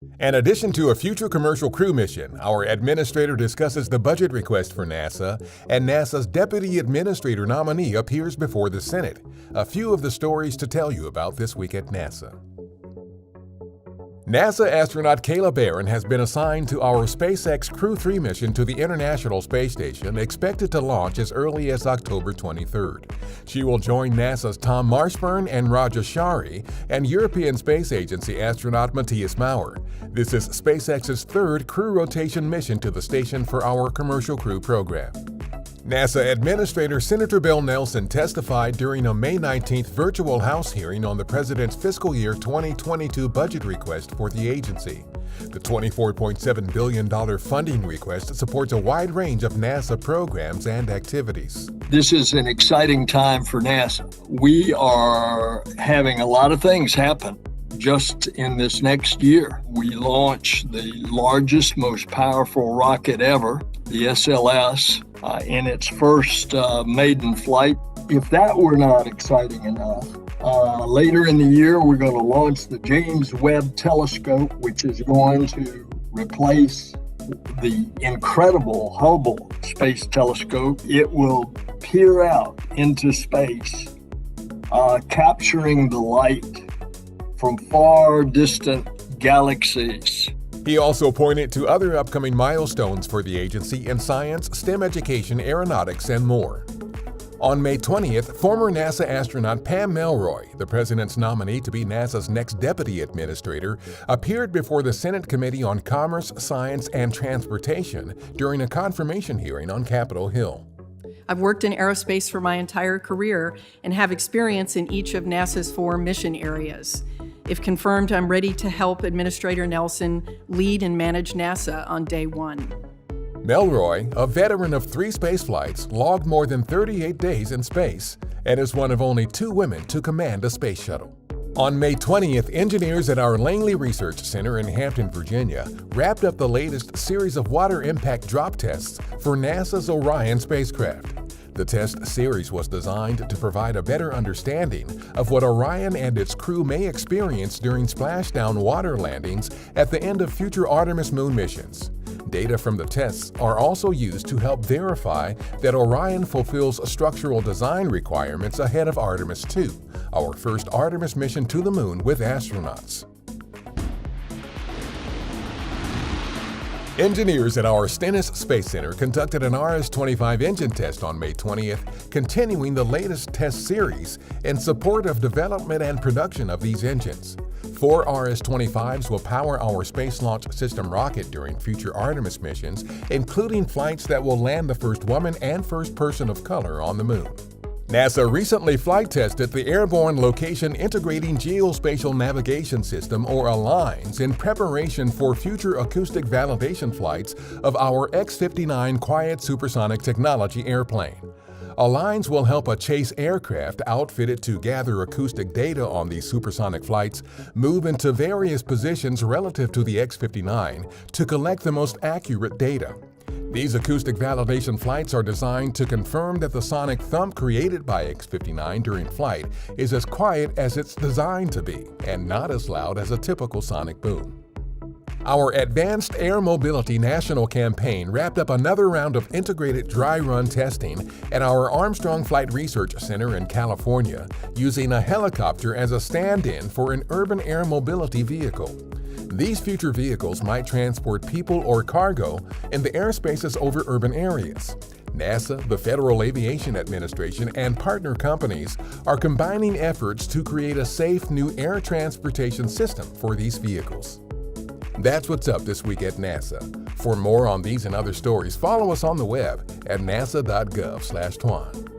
In addition to a future commercial crew mission, our administrator discusses the budget request for NASA, and NASA's deputy administrator nominee appears before the Senate. A few of the stories to tell you about this week at NASA. NASA astronaut Kayla Barron has been assigned to our SpaceX Crew 3 mission to the International Space Station, expected to launch as early as October 23rd. She will join NASA's Tom Marshburn and Raja Shari and European Space Agency astronaut Matthias Maurer. This is SpaceX's third crew rotation mission to the station for our commercial crew program. NASA Administrator Senator Bill Nelson testified during a May 19th virtual House hearing on the President's fiscal year 2022 budget request for the agency. The $24.7 billion funding request supports a wide range of NASA programs and activities. This is an exciting time for NASA. We are having a lot of things happen. Just in this next year, we launch the largest, most powerful rocket ever, the SLS, in its first maiden flight. If that were not exciting enough, later in the year, we're going to launch the James Webb Telescope, which is going to replace the incredible Hubble Space Telescope. It will peer out into space, capturing the light from far distant galaxies. He also pointed to other upcoming milestones for the agency in science, STEM education, aeronautics, and more. On May 20th, former NASA astronaut Pam Melroy, the President's nominee to be NASA's next deputy administrator, appeared before the Senate Committee on Commerce, Science, and Transportation during a confirmation hearing on Capitol Hill. I've worked in aerospace for my entire career and have experience in each of NASA's 4 mission areas. If confirmed, I'm ready to help Administrator Nelson lead and manage NASA on day 1. Melroy, a veteran of 3 spaceflights, logged more than 38 days in space and is one of only 2 women to command a space shuttle. On May 20th, engineers at our Langley Research Center in Hampton, Virginia, wrapped up the latest series of water impact drop tests for NASA's Orion spacecraft. The test series was designed to provide a better understanding of what Orion and its crew may experience during splashdown water landings at the end of future Artemis moon missions. Data from the tests are also used to help verify that Orion fulfills structural design requirements ahead of Artemis II, our first Artemis mission to the moon with astronauts. Engineers at our Stennis Space Center conducted an RS-25 engine test on May 20th, continuing the latest test series in support of development and production of these engines. 4 RS-25s will power our Space Launch System rocket during future Artemis missions, including flights that will land the first woman and first person of color on the moon. NASA recently flight tested the Airborne Location Integrating Geospatial Navigation System, or ALINES, in preparation for future acoustic validation flights of our X-59 Quiet Supersonic Technology airplane. ALINES will help a chase aircraft outfitted to gather acoustic data on these supersonic flights move into various positions relative to the X-59 to collect the most accurate data. These acoustic validation flights are designed to confirm that the sonic thump created by X-59 during flight is as quiet as it's designed to be and not as loud as a typical sonic boom. Our Advanced Air Mobility National Campaign wrapped up another round of integrated dry run testing at our Armstrong Flight Research Center in California, using a helicopter as a stand-in for an urban air mobility vehicle. These future vehicles might transport people or cargo in the airspaces over urban areas. NASA, the Federal Aviation Administration, and partner companies are combining efforts to create a safe new air transportation system for these vehicles. That's what's up this week at NASA. For more on these and other stories, follow us on the web at nasa.gov/twan.